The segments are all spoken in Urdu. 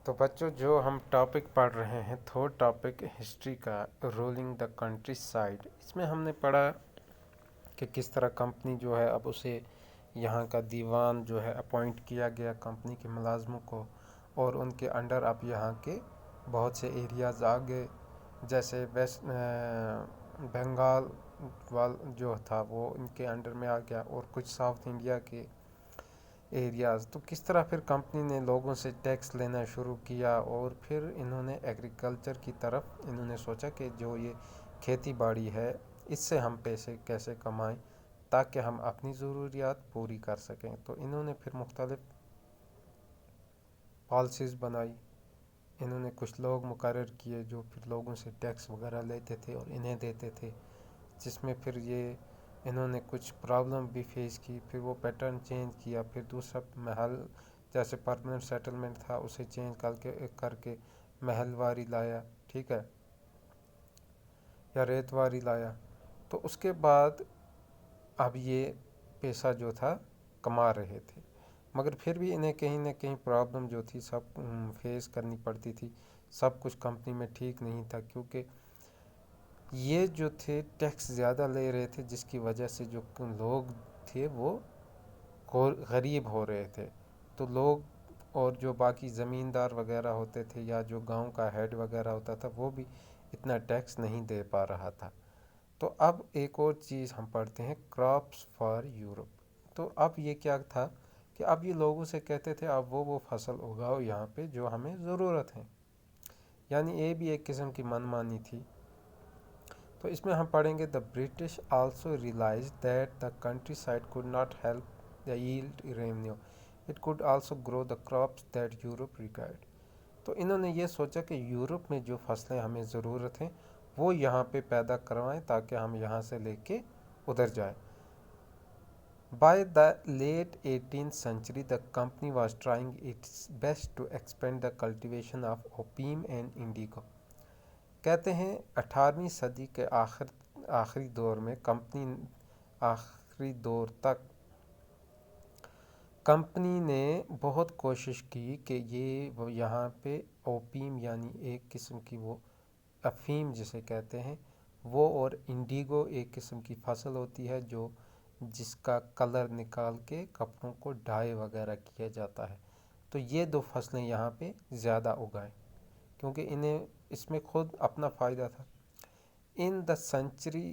تو بچوں جو ہم ٹاپک پڑھ رہے ہیں تھرڈ ٹاپک ہسٹری کا رولنگ دا کنٹری سائڈ، اس میں ہم نے پڑھا کہ کس طرح کمپنی جو ہے اب اسے یہاں کا دیوان جو ہے اپوائنٹ کیا گیا کمپنی کے ملازموں کو، اور ان کے انڈر اب یہاں کے بہت سے ایریاز آ گئے، جیسے ویسٹ بنگال جو تھا وہ ان کے انڈر میں آ گیا، اور کچھ ساؤتھ انڈیا کے ایریاز۔ تو کس طرح پھر کمپنی نے لوگوں سے ٹیکس لینا شروع کیا، اور پھر انہوں نے ایگریکلچر کی طرف انہوں نے سوچا کہ جو یہ کھیتی باڑی ہے اس سے ہم پیسے کیسے کمائیں تاکہ ہم اپنی ضروریات پوری کر سکیں۔ تو انہوں نے پھر مختلف پالیسیز بنائی، انہوں نے کچھ لوگ مقرر کیے جو پھر لوگوں سے ٹیکس وغیرہ لیتے تھے اور انہیں دیتے تھے، جس میں پھر یہ انہوں نے کچھ پرابلم بھی فیس کی، پھر وہ پیٹرن چینج کیا، پھر دوسرا محل جیسے پرمننٹ سیٹلمنٹ تھا اسے چینج کر کے محل واری لایا، ٹھیک ہے، یا ریت واری لایا۔ تو اس کے بعد اب یہ پیسہ جو تھا کما رہے تھے، مگر پھر بھی انہیں کہیں نہ کہیں پرابلم جو تھی سب فیس کرنی پڑتی تھی، سب کچھ کمپنی میں ٹھیک نہیں تھا، کیونکہ یہ جو تھے ٹیکس زیادہ لے رہے تھے، جس کی وجہ سے جو لوگ تھے وہ غریب ہو رہے تھے۔ تو لوگ اور جو باقی زمیندار وغیرہ ہوتے تھے یا جو گاؤں کا ہیڈ وغیرہ ہوتا تھا وہ بھی اتنا ٹیکس نہیں دے پا رہا تھا۔ تو اب ایک اور چیز ہم پڑھتے ہیں، کراپس فار یورپ۔ تو اب یہ کیا تھا کہ اب یہ لوگوں سے کہتے تھے اب وہ فصل اگاؤ یہاں پہ جو ہمیں ضرورت ہے، یعنی یہ بھی ایک قسم کی من مانی تھی۔ تو اس میں ہم پڑھیں گے، the British also realized that the countryside could not help the yield revenue. It could also grow the crops that Europe required. تو انہوں نے یہ سوچا کہ یورپ میں جو فصلیں ہمیں ضرورت ہیں وہ یہاں پہ پیدا کروائیں تاکہ ہم یہاں سے لے کے ادھر جائیں۔ By the late 18th century, the company was trying its best to expand the cultivation of opium and indigo. کہتے ہیں 18ویں صدی کے آخری دور میں آخری دور تک کمپنی نے بہت کوشش کی کہ یہ یہاں پہ اوپیم یعنی ایک قسم کی وہ افیم جسے کہتے ہیں وہ، اور انڈیگو ایک قسم کی فصل ہوتی ہے جس کا کلر نکال کے کپڑوں کو ڈائی وغیرہ کیا جاتا ہے۔ تو یہ دو فصلیں یہاں پہ زیادہ اگائیں کیونکہ انہیں اس میں خود اپنا فائدہ تھا۔ In the century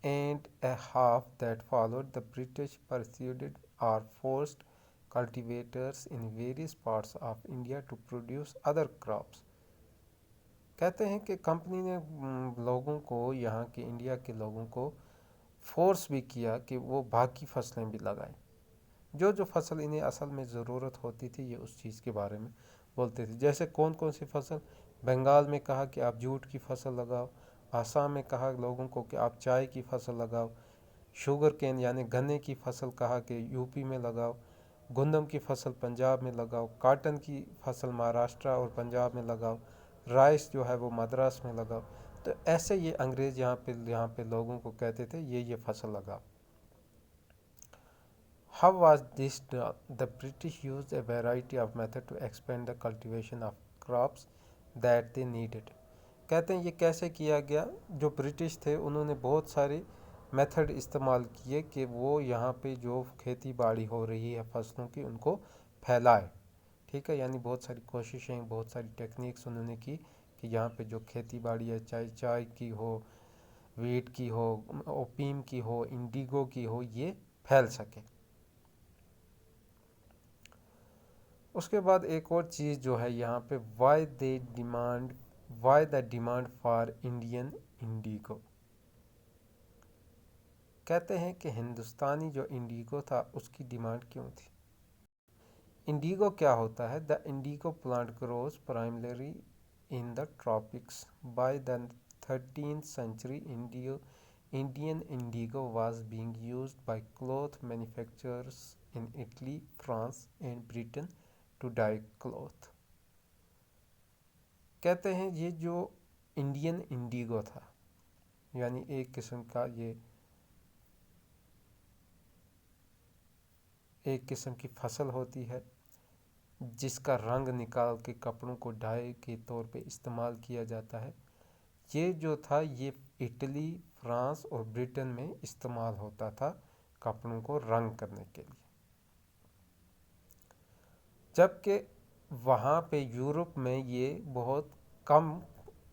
and a half that followed, the British persuaded or forced cultivators in various parts of India to produce other crops. کہتے ہیں کہ کمپنی نے لوگوں کو یہاں کے انڈیا کے لوگوں کو فورس بھی کیا کہ وہ باقی فصلیں بھی لگائیں، جو فصل انہیں اصل میں ضرورت ہوتی تھی یہ اس چیز کے بارے میں بولتے تھے۔ جیسے کون سی فصل، بنگال میں کہا کہ آپ جوٹ کی فصل لگاؤ، آسام میں کہا لوگوں کو کہ آپ چائے کی فصل لگاؤ، شوگر کین یعنی گنے کی فصل کہا کہ یوپی میں لگاؤ، گندم کی فصل پنجاب میں لگاؤ، کاٹن کی فصل مہاراشٹرا اور پنجاب میں لگاؤ، رائس جو ہے وہ مدراس میں لگاؤ۔ تو ایسے یہ انگریز یہاں پہ لوگوں کو کہتے تھے یہ فصل لگاؤ۔ How was this done? The British used a variety of methods to expand the cultivation of crops that they needed. کہتے ہیں یہ کیسے کیا گیا، جو برٹش تھے انہوں نے بہت سارے میتھڈ استعمال کیے کہ وہ یہاں پہ جو کھیتی باڑی ہو رہی ہے فصلوں کی ان کو پھیلائے، ٹھیک ہے، یعنی بہت ساری کوششیں بہت ساری ٹیکنیکس انہوں نے کی کہ یہاں پہ جو کھیتی باڑی ہے چاہے چائے کی ہو، ویٹ کی ہو، اوپیم کی ہو، انڈیگو کی ہو، یہ پھیل سکے۔ اس کے بعد ایک اور چیز جو ہے یہاں پہ why the demand for Indian Indigo. کہتے ہیں کہ ہندوستانی جو انڈیگو تھا اس کی ڈیمانڈ کیوں تھی۔ انڈیگو کیا ہوتا ہے؟ The indigo plant grows primarily in the tropics. By the 13th century Indian indigo was being used by cloth manufacturers in Italy, France and Britain to dye cloth. کہتے ہیں یہ جو انڈین انڈیگو تھا یعنی ایک قسم کی فصل ہوتی ہے جس کا رنگ نکال کے کپڑوں کو ڈائی کے طور پہ استعمال کیا جاتا ہے، یہ جو تھا یہ اٹلی، فرانس اور برٹن میں استعمال ہوتا تھا کپڑوں کو رنگ کرنے کے لیے، جبکہ وہاں پہ یورپ میں یہ بہت کم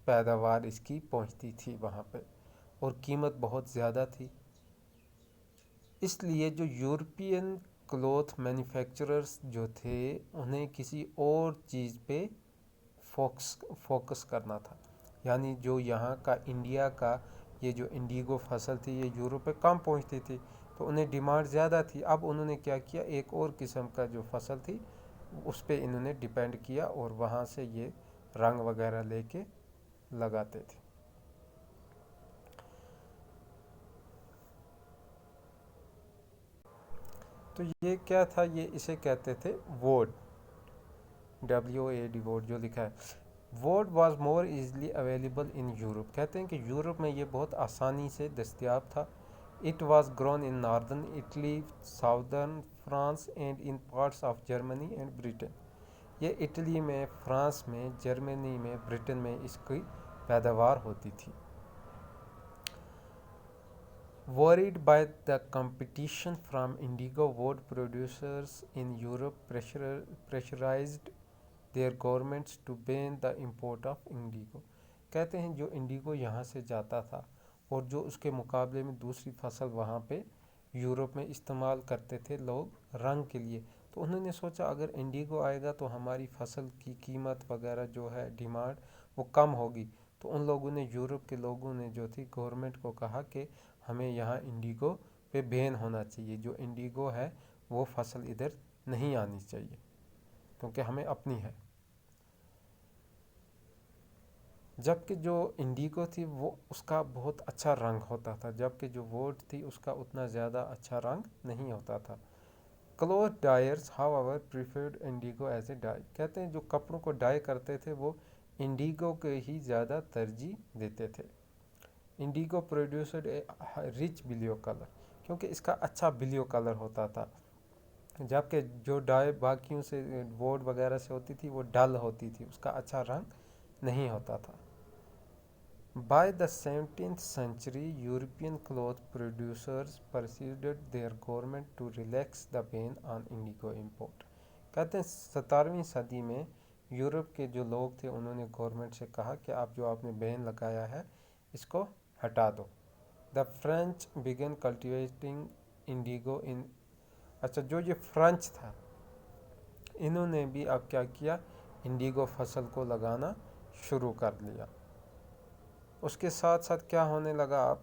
پیداوار اس کی پہنچتی تھی وہاں پہ، اور قیمت بہت زیادہ تھی، اس لیے جو یورپین کلوتھ مینوفیکچررز جو تھے انہیں کسی اور چیز پہ فوکس کرنا تھا، یعنی جو یہاں کا انڈیا کا یہ جو انڈیگو فصل تھی یہ یورپ پہ کم پہنچتی تھی تو انہیں ڈیمانڈ زیادہ تھی، اب انہوں نے کیا کیا، ایک اور قسم کا جو فصل تھی اس پہ انہوں نے ڈیپینڈ کیا اور وہاں سے یہ رنگ وغیرہ لے کے لگاتے تھے۔ تو یہ کیا تھا، یہ اسے کہتے تھے ووڈ، WOAD ووڈ جو لکھا ہے۔ Would was more easily available in Europe, کہتے ہیں کہ یورپ میں یہ بہت آسانی سے دستیاب تھا۔ It was grown in northern Italy, southern France and in parts of Germany and Britain, یہ اٹلی میں، فرانس میں، جرمنی میں، برٹن میں اس کی پیداوار ہوتی تھی۔ Worried by the competition from indigo, wood producers in Europe pressurized their governments to ban the import of indigo، کہتے ہیں جو انڈیگو یہاں سے جاتا تھا اور جو اس کے مقابلے میں دوسری فصل وہاں پہ یورپ میں استعمال کرتے تھے لوگ رنگ کے لیے، تو انہوں نے سوچا اگر انڈیگو آئے گا تو ہماری فصل کی قیمت وغیرہ جو ہے ڈیمانڈ وہ کم ہوگی، تو ان لوگوں نے، یورپ کے لوگوں نے جو تھی گورنمنٹ کو کہا کہ ہمیں یہاں انڈیگو پہ بین ہونا چاہیے، جو انڈیگو ہے وہ فصل ادھر نہیں آنی چاہیے کیونکہ ہمیں اپنی ہے، جبکہ جو انڈیگو تھی وہ اس کا بہت اچھا رنگ ہوتا تھا، جبکہ جو ووڈ تھی اس کا اتنا زیادہ اچھا رنگ نہیں ہوتا تھا۔ Cloth dyers however preferred indigo as a dye، کہتے ہیں جو کپڑوں کو ڈائی کرتے تھے وہ انڈیگو کے ہی زیادہ ترجیح دیتے تھے۔ Indigo produced a rich blue colour, کیونکہ اس کا اچھا بلیو کلر ہوتا تھا، جبکہ جو ڈائی باقیوں سے ووڈ وغیرہ سے ہوتی تھی وہ ڈل ہوتی تھی، اس کا اچھا رنگ نہیں ہوتا تھا۔ By the 17th century, European cloth producers persuaded their government to relax the ban on indigo import، کہتے ہیں 17ویں صدی میں یورپ کے جو لوگ تھے انہوں نے گورنمنٹ سے کہا کہ آپ جو آپ نے بین لگایا ہے اس کو ہٹا دو۔ The French began cultivating indigo in، اچھا جو یہ فرینچ تھا انہوں نے بھی اب کیا کیا، انڈیگو فصل کو لگانا شروع کر لیا۔ اس کے ساتھ ساتھ کیا ہونے لگا اب،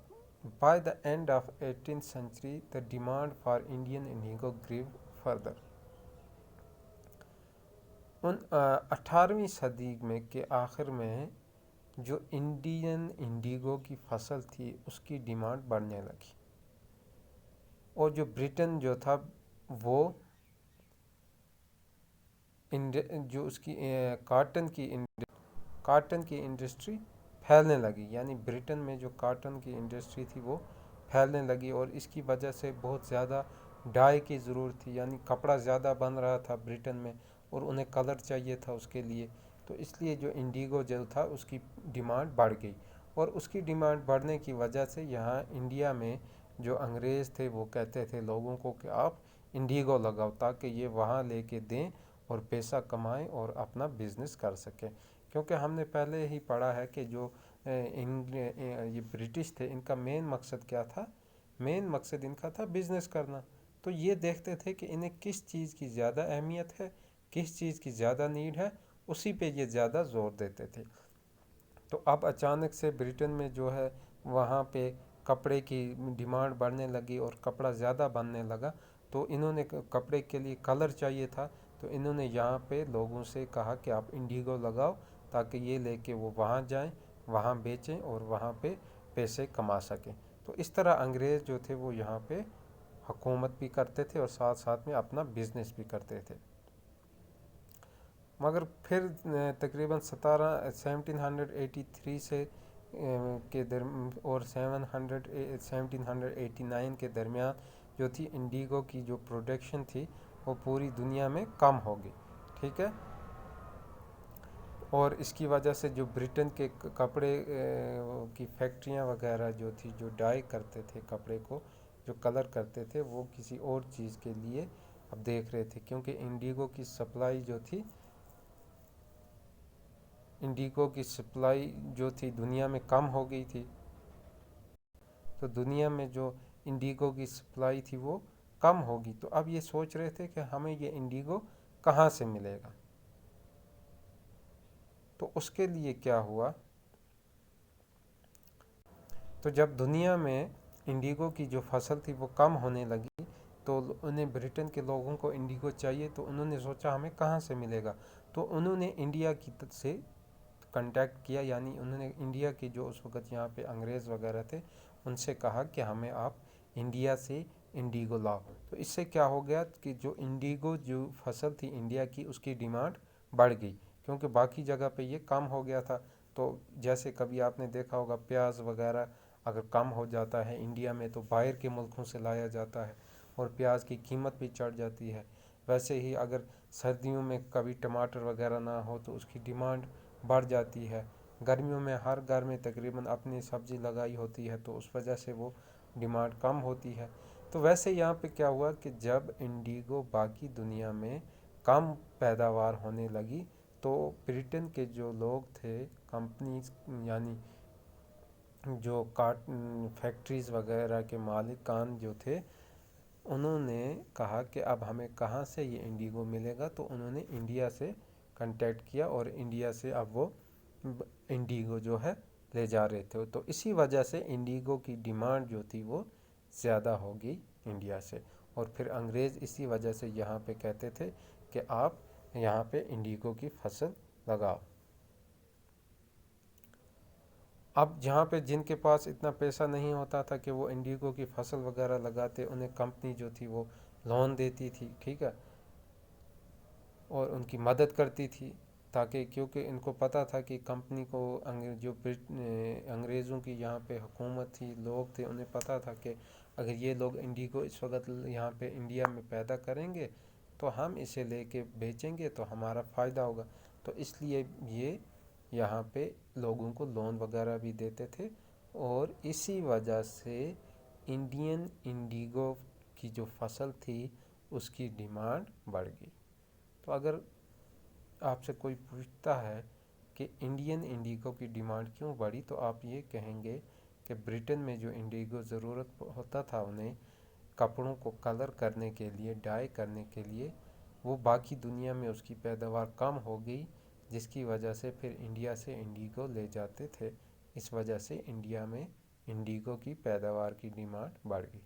by the end of 18th century the demand for Indian indigo grew further، 18ویں صدی میں کے آخر میں جو انڈین انڈیگو کی فصل تھی اس کی ڈیمانڈ بڑھنے لگی، اور جو برٹن جو تھا وہ جو اس کی کاٹن کی انڈسٹری پھیلنے لگی، یعنی برٹن میں جو کاٹن کی انڈسٹری تھی وہ پھیلنے لگی، اور اس کی وجہ سے بہت زیادہ ڈائی کی ضرورت تھی، یعنی کپڑا زیادہ بن رہا تھا برٹن میں اور انہیں کلر چاہیے تھا اس کے لیے، تو اس لیے جو انڈیگو جو تھا اس کی ڈیمانڈ بڑھ گئی، اور اس کی ڈیمانڈ بڑھنے کی وجہ سے یہاں انڈیا میں جو انگریز تھے وہ کہتے تھے لوگوں کو کہ آپ انڈیگو لگاؤ تاکہ یہ وہاں لے کے دیں اور پیسہ کمائیں اور اپنا بزنس کر سکیں، کیونکہ ہم نے پہلے ہی پڑھا ہے کہ جو یہ برٹش تھے ان کا مین مقصد کیا تھا، مین مقصد ان کا تھا بزنس کرنا، تو یہ دیکھتے تھے کہ انہیں کس چیز کی زیادہ اہمیت ہے، کس چیز کی زیادہ نیڈ ہے، اسی پہ یہ زیادہ زور دیتے تھے۔ تو اب اچانک سے برٹن میں جو ہے وہاں پہ کپڑے کی ڈیمانڈ بڑھنے لگی اور کپڑا زیادہ بننے لگا، تو انہوں نے کپڑے کے لیے کلر چاہیے تھا، تو انہوں نے یہاں پہ لوگوں سے کہا کہ آپ انڈیگو لگاؤ تاکہ یہ لے کے وہ وہاں جائیں، وہاں بیچیں اور وہاں پہ پیسے کما سکیں، تو اس طرح انگریز جو تھے وہ یہاں پہ حکومت بھی کرتے تھے اور ساتھ ساتھ میں اپنا بزنس بھی کرتے تھے۔ مگر پھر تقریباً 1783 سے کے اور 1789 کے درمیان جو تھی انڈیگو کی جو پروڈکشن تھی وہ پوری دنیا میں کم ہو گئی، ٹھیک ہے. اور اس کی وجہ سے جو برٹن کے کپڑے کی فیکٹریاں وغیرہ جو تھی، جو ڈائی کرتے تھے کپڑے کو، جو کلر کرتے تھے، وہ کسی اور چیز کے لیے اب دیکھ رہے تھے، کیونکہ انڈیگو کی سپلائی جو تھی دنیا میں کم ہو گئی تھی. تو دنیا میں جو انڈیگو کی سپلائی تھی وہ کم ہوگی. تو اب یہ سوچ رہے تھے کہ ہمیں یہ انڈیگو کہاں سے ملے گا. تو اس کے لیے کیا ہوا، تو جب دنیا میں انڈیگو کی جو فصل تھی وہ کم ہونے لگی، تو انہیں برٹن کے لوگوں کو انڈیگو چاہیے، تو انہوں نے سوچا ہمیں کہاں سے ملے گا. تو انہوں نے انڈیا کی سے کنٹیکٹ کیا، یعنی انہوں نے انڈیا کے جو اس وقت یہاں پہ انگریز وغیرہ تھے ان سے کہا کہ ہمیں آپ انڈیا سے انڈیگو لاؤ. تو اس سے کیا ہو گیا کہ جو انڈیگو جو فصل تھی انڈیا کی، اس کی ڈیمانڈ بڑھ گئی، کیونکہ باقی جگہ پہ یہ کم ہو گیا تھا. تو جیسے کبھی آپ نے دیکھا ہوگا پیاز وغیرہ اگر کم ہو جاتا ہے انڈیا میں تو باہر کے ملکوں سے لایا جاتا ہے اور پیاز کی قیمت بھی چڑھ جاتی ہے. ویسے ہی اگر سردیوں میں کبھی ٹماٹر وغیرہ نہ ہو تو اس کی ڈیمانڈ بڑھ جاتی ہے. گرمیوں میں ہر گھر میں تقریباً اپنی سبزی لگائی ہوتی ہے تو اس وجہ سے وہ ڈیمانڈ کم ہوتی ہے. تو ویسے یہاں پہ کیا ہوا کہ جب انڈیگو باقی دنیا میں کم پیداوار ہونے لگی تو برٹن کے جو لوگ تھے، کمپنیز یعنی جو فیکٹریز وغیرہ کے مالکان جو تھے، انہوں نے کہا کہ اب ہمیں کہاں سے یہ انڈیگو ملے گا. تو انہوں نے انڈیا سے کنٹیکٹ کیا اور انڈیا سے اب وہ انڈیگو جو ہے لے جا رہے تھے. تو اسی وجہ سے انڈیگو کی ڈیمانڈ جو تھی وہ زیادہ ہوگی انڈیا سے، اور پھر انگریز اسی وجہ سے یہاں پہ کہتے تھے کہ آپ یہاں پہ انڈیگو کی فصل لگاؤ. اب جہاں پہ جن کے پاس اتنا پیسہ نہیں ہوتا تھا کہ وہ انڈیگو کی فصل وغیرہ لگاتے، انہیں کمپنی جو تھی وہ لون دیتی تھی، ٹھیک ہے، اور ان کی مدد کرتی تھی، تاکہ کیونکہ ان کو پتہ تھا کہ کمپنی کو جو انگریزوں کی یہاں پہ حکومت تھی، لوگ تھے، انہیں پتہ تھا کہ اگر یہ لوگ انڈیگو اس وقت یہاں پہ انڈیا میں پیدا کریں گے تو ہم اسے لے کے بیچیں گے تو ہمارا فائدہ ہوگا. تو اس لیے یہ یہاں پہ لوگوں کو لون وغیرہ بھی دیتے تھے، اور اسی وجہ سے انڈین انڈیگو کی جو فصل تھی اس کی ڈیمانڈ بڑھ گئی. تو اگر آپ سے کوئی پوچھتا ہے کہ انڈین انڈیگو کی ڈیمانڈ کیوں بڑھی، تو آپ یہ کہیں گے کہ برٹن میں جو انڈیگو ضرورت ہوتا تھا انہیں کپڑوں کو کلر کرنے کے لیے، ڈائی کرنے کے لیے، وہ باقی دنیا میں اس کی پیداوار کم ہو گئی، جس کی وجہ سے پھر انڈیا سے انڈیگو لے جاتے تھے. اس وجہ سے انڈیا میں انڈیگو کی پیداوار کی ڈیمانڈ بڑھ گئی.